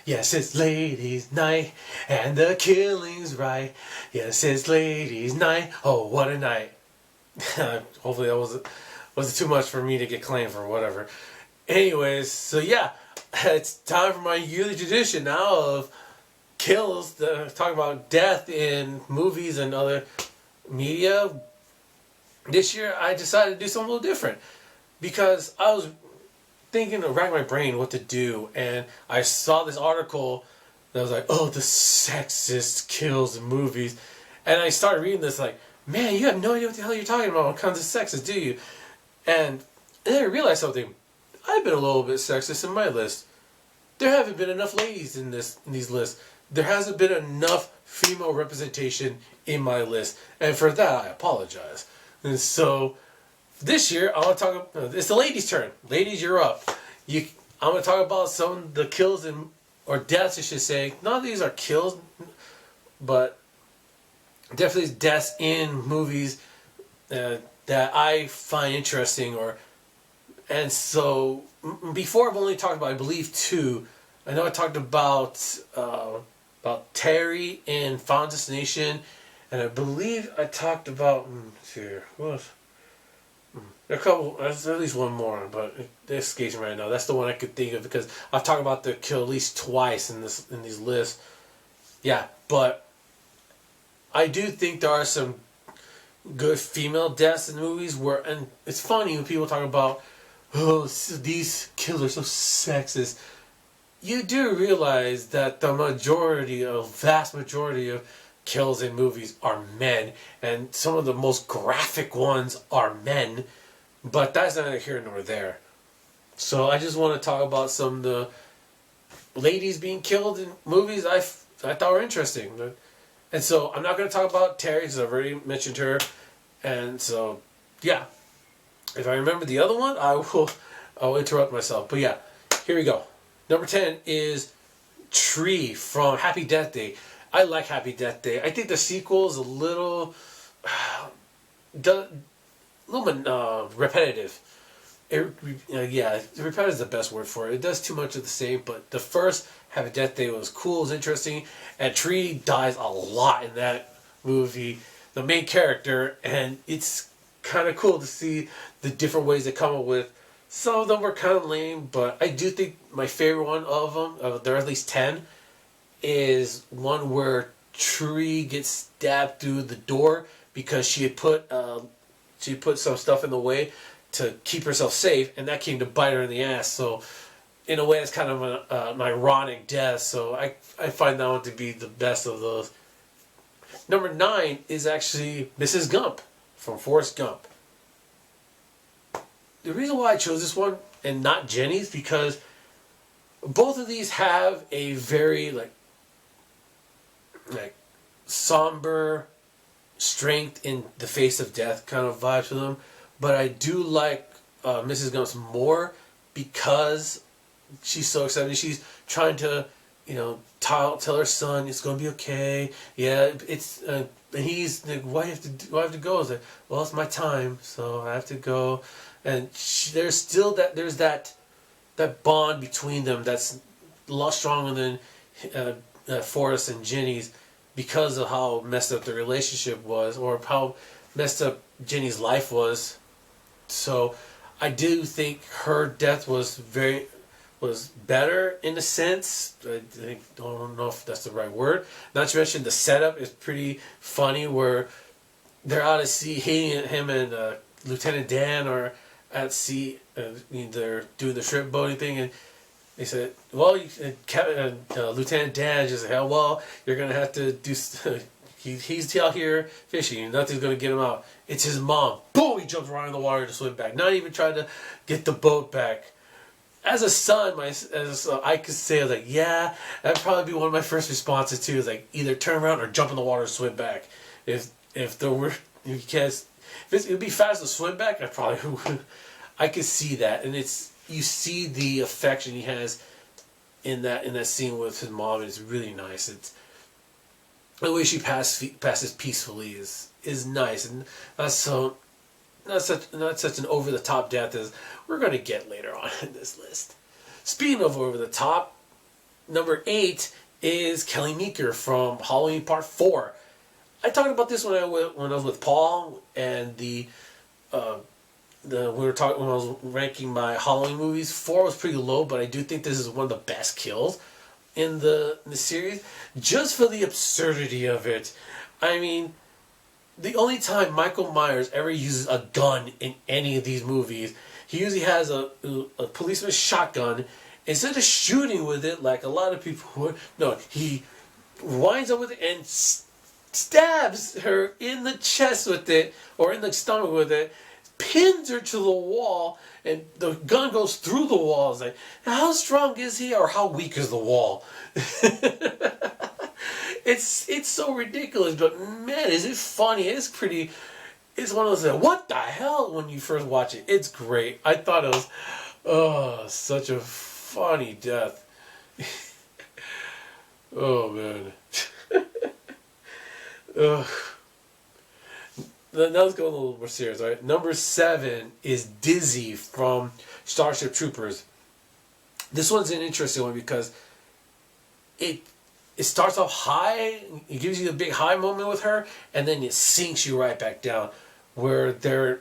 Yes, it's ladies' night, and the killing's right. Yes, it's ladies' night. Oh, what a night! Hopefully that wasn't too much for me to get claimed for whatever. Anyways, so yeah, it's time for my yearly tradition now of kills. Talk about death in movies and other media. This year, I decided to do something a little different because I was thinking to rack my brain what to do, and I saw this article that was like, "Oh, the sexist kills in movies," and I started reading this like, "Man, you have no idea what the hell you're talking about when it comes to sexist, do you?" And then I realized something. I've been a little bit sexist in my list. There haven't been enough ladies in these lists. There hasn't been enough female representation in my list, and for that I apologize. And so this year, I want to talk. It's the ladies' turn. Ladies, you're up. I'm going to talk about some of the kills or deaths, I should say. None of these are kills, but definitely deaths in movies that I find interesting. And so before I've only talked about, I believe, two. I know I talked about Terry in Final Destination, and I believe I talked about. Here, what was? A couple. There's at least one more, but it escapes me right now. That's the one I could think of because I've talked about the kill at least twice in these lists. Yeah, but I do think there are some good female deaths in movies and it's funny when people talk about, oh, these kills are so sexist. You do realize that the vast majority of kills in movies are men, and some of the most graphic ones are men, but that's neither here nor there. So I just want to talk about some of the ladies being killed in movies I thought were interesting. And so I'm not going to talk about Terry because I've already mentioned her. And so, yeah. If I remember the other one, I'll interrupt myself. But yeah, here we go. Number 10 is Tree from Happy Death Day. I like Happy Death Day. I think the sequel is a little repetitive. Repetitive is the best word for it. It does too much of the same, but the first Happy Death Day was cool, it was interesting, and Tree dies a lot in that movie, the main character, and it's kind of cool to see the different ways they come up with. Some of them were kind of lame, but I do think my favorite one of them, there are at least 10, is one where Tree gets stabbed through the door because she had put some stuff in the way to keep herself safe, and that came to bite her in the ass. So in a way, it's kind of an ironic death. So I find that one to be the best of those. Number 9 is actually Mrs. Gump from Forrest Gump. The reason why I chose this one and not Jenny's because both of these have a very like somber strength in the face of death kind of vibe to them, but I do like Mrs. Gump's more because she's so excited. She's trying to, tell her son it's going to be okay. Yeah, it's and he's like, why have to go? I was like, well, it's my time, so I have to go. And there's still that bond between them that's a lot stronger than Forrest and Jenny's because of how messed up the relationship was or how messed up Jenny's life was. So I do think her death was better in a sense. I don't know if that's the right word. Not to mention the setup is pretty funny where they're out at sea, him and Lieutenant Dan are at sea. They're doing the shrimp boating thing, and they said, "Well, Lieutenant Dan just said, well, you're gonna have to do." He's out here fishing, and nothing's gonna get him out. It's his mom. Boom! He jumps right in the water to swim back. Not even trying to get the boat back. As a son, I could say, I was like, yeah, that'd probably be one of my first responses too. Is like either turn around or jump in the water and swim back. It would be fast to swim back, I probably would. I could see that, and you see the affection he has in that scene with his mom, and it's really nice. It's the way she passes peacefully is nice, and not such an over the top death as we're going to get later on in this list. Speaking of over the top, number 8 is Kelly Meeker from Halloween Part 4. I talked about this when I was with Paul, and we were talking when I was ranking my Halloween movies. 4 was pretty low, but I do think this is one of the best kills in the series, just for the absurdity of it. I mean, the only time Michael Myers ever uses a gun in any of these movies, he usually has a policeman's shotgun. Instead of shooting with it like a lot of people would, no, he winds up with it and stabs her in the chest with it, or in the stomach with it, pins her to the wall, and the gun goes through the wall. It's like, how strong is he, or how weak is the wall? It's so ridiculous, but man, is it funny? It's pretty. It's one of those, what the hell, when you first watch it. It's great. I thought it was, such a funny death. Oh man. Ugh. Now let's go a little more serious, all right? Number 7 is Dizzy from Starship Troopers. This one's an interesting one because it starts off high, it gives you a big high moment with her, and then it sinks you right back down, where they're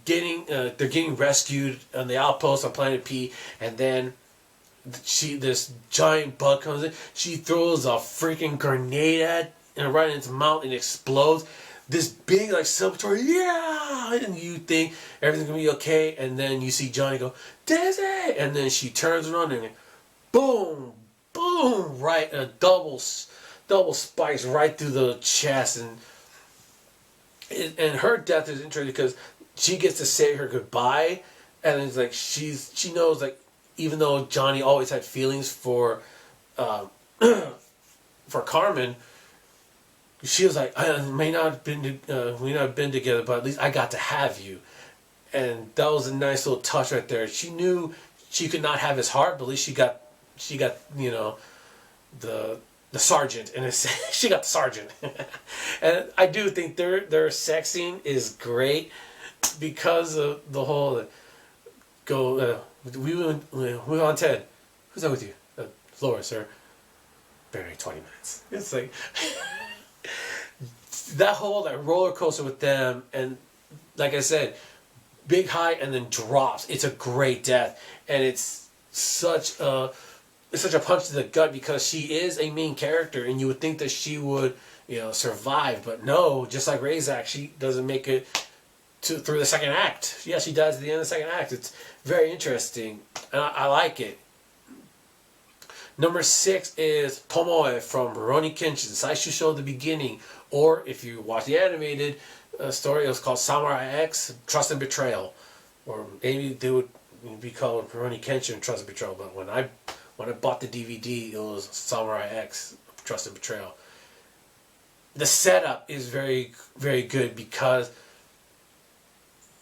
getting rescued on the outpost on Planet P, and then this giant bug comes in. She throws a freaking grenade at and right in its mouth, and it explodes. This big, like, celebratory, yeah! And you think everything's gonna be okay, and then you see Johnny go, Dizzy! And then she turns around and boom! Boom! Right, a double spikes right through the chest. And her death is interesting because she gets to say her goodbye, and it's like she knows, like, even though Johnny always had feelings for Carmen, she was like, we may not have been together, but at least I got to have you. And that was a nice little touch right there. She knew she could not have his heart, but at least she got the sergeant, and she got the sergeant. And I do think their sex scene is great because of the whole we on Ted. Who's that with you? Laura, sir. Very 20 minutes. It's like that whole roller coaster with them, and like I said, big high and then drops. It's a great death, and it's such a punch to the gut because she is a main character, and you would think that she would survive, but no. Just like Razak, she doesn't make it through the second act. Yeah, she dies at the end of the second act. It's very interesting, and I like it. Number 6 is Tomoe from Rurouni Kenshin, Saishu Show the Beginning, or if you watch the animated story, it was called Samurai X, Trust and Betrayal, or maybe they would be called Rurouni Kenshin, Trust and Betrayal. But when I bought the DVD, it was Samurai X, Trust and Betrayal. The setup is very, very good because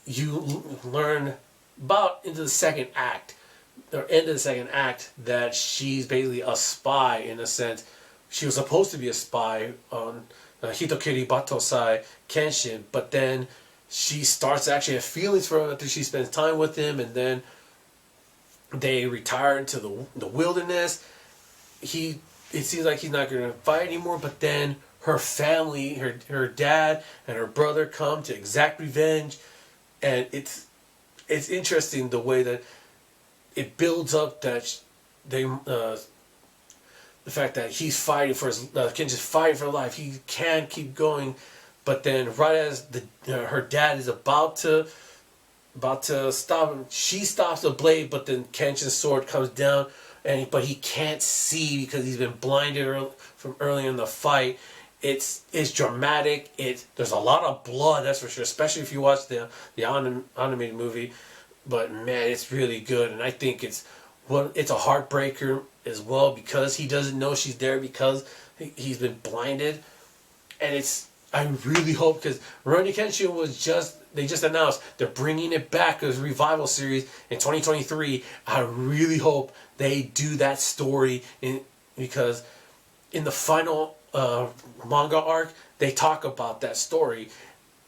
you learn about into the second act, or end of the second act, that she's basically a spy in a sense. She was supposed to be a spy on Hitokiri Batosai Kenshin, but then she starts to actually have feelings for him after she spends time with him, and then they retire into the wilderness. It seems like he's not going to fight anymore, but then her family, her dad and her brother come to exact revenge, and it's interesting the way that it builds up that the fact that he's fighting for his Kenshin's fighting for life. He can keep going, but then right as her dad is about to stop him, she stops the blade, but then Kenshin's sword comes down, but he can't see because he's been blinded from earlier in the fight. It's dramatic. There's a lot of blood, that's for sure, especially if you watch the animated movie. But man, it's really good, and I think it's a heartbreaker as well because he doesn't know she's there because he's been blinded, and I really hope, because Rurouni Kenshin they just announced they're bringing it back as a revival series in 2023. I really hope they do that story because in the final manga arc they talk about that story.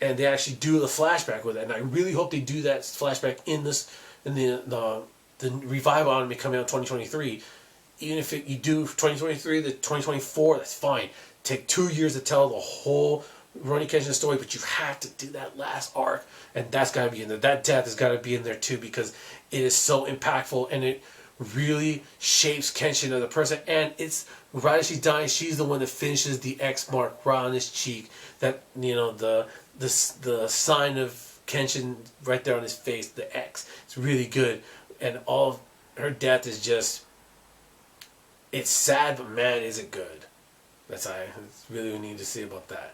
And they actually do the flashback with it, and I really hope they do that flashback in the revival anime coming out in 2023. even if you do 2023 to 2024, that's fine. Take 2 years to tell the whole Rurouni Kenshin story, but you have to do that last arc, and that's got to be in there. That death has got to be in there too, because it is so impactful, and it really shapes Kenshin as a person. And it's right as she dies, she's the one that finishes the X mark right on his cheek. That, the sign of Kenshin right there on his face, the X. It's really good, and all of her death is just. It's sad, but man, is it good. That's really what we need to say about that.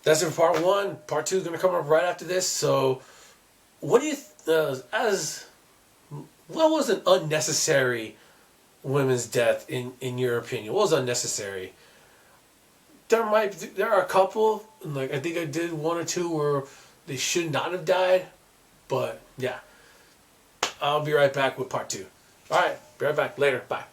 That's it for part 1. Part 2 is going to come up right after this. So, what do you what was an unnecessary women's death in your opinion? What was unnecessary? There are a couple, like I think I did 1 or 2 where they should not have died, but yeah, I'll be right back with part 2. All right, be right back later. Bye.